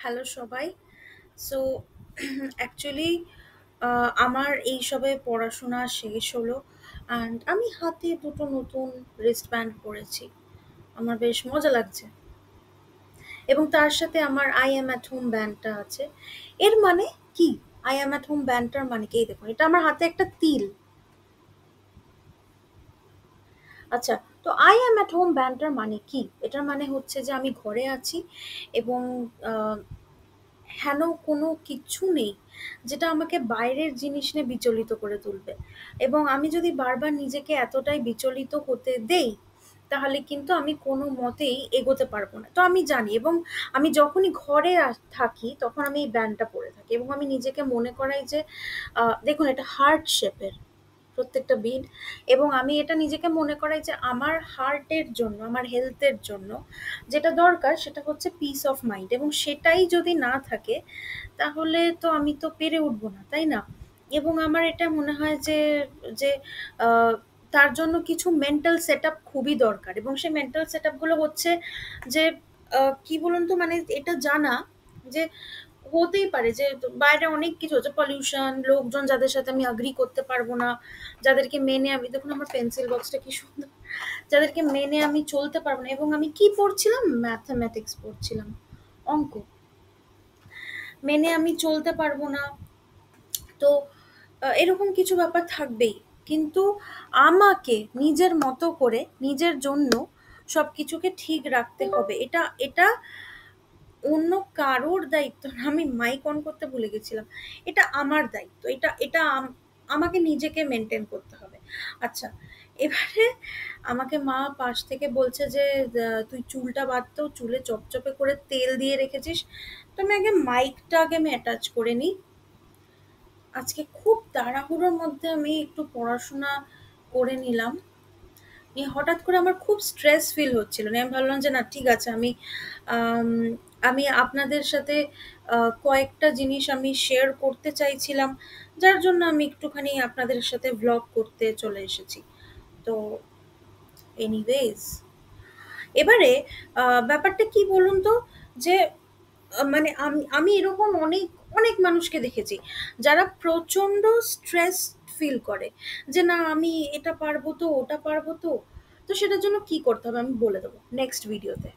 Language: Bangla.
হ্যালো সবাই। সো অ্যাকচুয়ালি আমার এই সবে পড়াশোনা শেষ হলো অ্যান্ড আমি হাতে দুটো নতুন রিস্টব্যান্ড পরেছি। আমার বেশ মজা লাগছে এবং তার সাথে আমার আই অ্যাম অ্যাট হোম ব্যান্ডটা আছে। এর মানে কি? আই অ্যাম অ্যাট হোম ব্যান্ডটার মানে কি? এই দেখুন, এটা আমার হাতে একটা তিল। আচ্ছা, তো আই অ্যাম অ্যাট হোম ব্যান্ডটার মানে কি? এটার মানে হচ্ছে যে আমি ঘরে আছি এবং আহ, হেন কোনো কিচ্ছু নেই যেটা আমাকে বাইরের জিনিস নিয়ে বিচলিত করে তুলবে। এবং আমি যদি বারবার নিজেকে এতটাই বিচলিত হতে দেই, তাহলে কিন্তু আমি কোনো মতেই এগোতে পারবো না। তো আমি জানি, এবং আমি যখনই ঘরে থাকি তখন আমি এই ব্যান্ডটা পরে থাকি এবং আমি নিজেকে মনে করাই যে দেখুন, এটা হার্ট শেপের প্রত্যেকটা বিট। এবং আমি এটা নিজেকে মনে করাই যে আমার হার্টের জন্য, আমার হেলথের জন্য যেটা দরকার সেটা হচ্ছে পিস অফ মাইন্ড, এবং সেটাই যদি না থাকে তাহলে তো আমি তো পেরে উঠবো না, তাই না? এবং আমার এটা মনে হয় যে যে আহ, তার জন্য কিছু মেন্টাল সেট আপ খুবই দরকার, এবং সেই মেন্টাল সেট আপগুলো হচ্ছে যে কি বলুন তো, মানে এটা জানা যে হতেই পারে যে বাইরে অনেক কিছু হচ্ছে, পলিউশন, লোকজন যাদের সাথে আমি এগ্রি করতে পারবো না, যাদেরকে মেনে আমি, দেখুন আমার পেন্সিল বক্সটা কি সুন্দর, যাদেরকে মেনে আমি চলতে পারবো না। এবং আমি কি পড়ছিলাম? ম্যাথমেটিক্স পড়ছিলাম, অঙ্ক। মেনে আমি চলতে পারবো না। তো এরকম কিছু ব্যাপার থাকবেই। কিন্তু আমাকে নিজের মতো করে নিজের জন্য সবকিছুকে ঠিক রাখতে হবে। এটা এটা অন্য কারোর দায়িত্ব না। আমি মাইক অন করতে ভুলে গেছিলাম। এটা আমার দায়িত্ব। আমাকে নিজেকে মেনটেন করতে হবে। আচ্ছা, এবারে আমাকে মা পাশ থেকে বলছে যে তুই চুলটা বাঁধ তো, চুলে চপচপে করে তেল দিয়ে রেখেছিস। তো আমি আগে মাইকটা আমি অ্যাটাচ করে নিই। আজকে খুব তাড়াহুড়োর মধ্যে আমি একটু পড়াশোনা করে নিলাম। নিয়ে হঠাৎ করে আমার খুব স্ট্রেস ফিল হচ্ছিল। নিয়ে আমি ভাবলাম যে না, ঠিক আছে, আম, আমি আপনাদের সাথে কয়েকটা জিনিস আমি শেয়ার করতে চাইছিলাম, যার জন্য আমি একটুখানি আপনাদের সাথে ভ্লগ করতে চলে এসেছি। তো এনিওয়েজ, এবারে ব্যাপারটা কি বলুন তো, যে মানে আমি আমি এরকম অনেক অনেক মানুষকে দেখেছি যারা প্রচন্ড স্ট্রেস ফিল করে যে না, আমি এটা পারবো তো, ওটা পারবো তো। তো সেটার জন্য কি করতে হবে আমি বলে দেবো নেক্সট ভিডিওতে।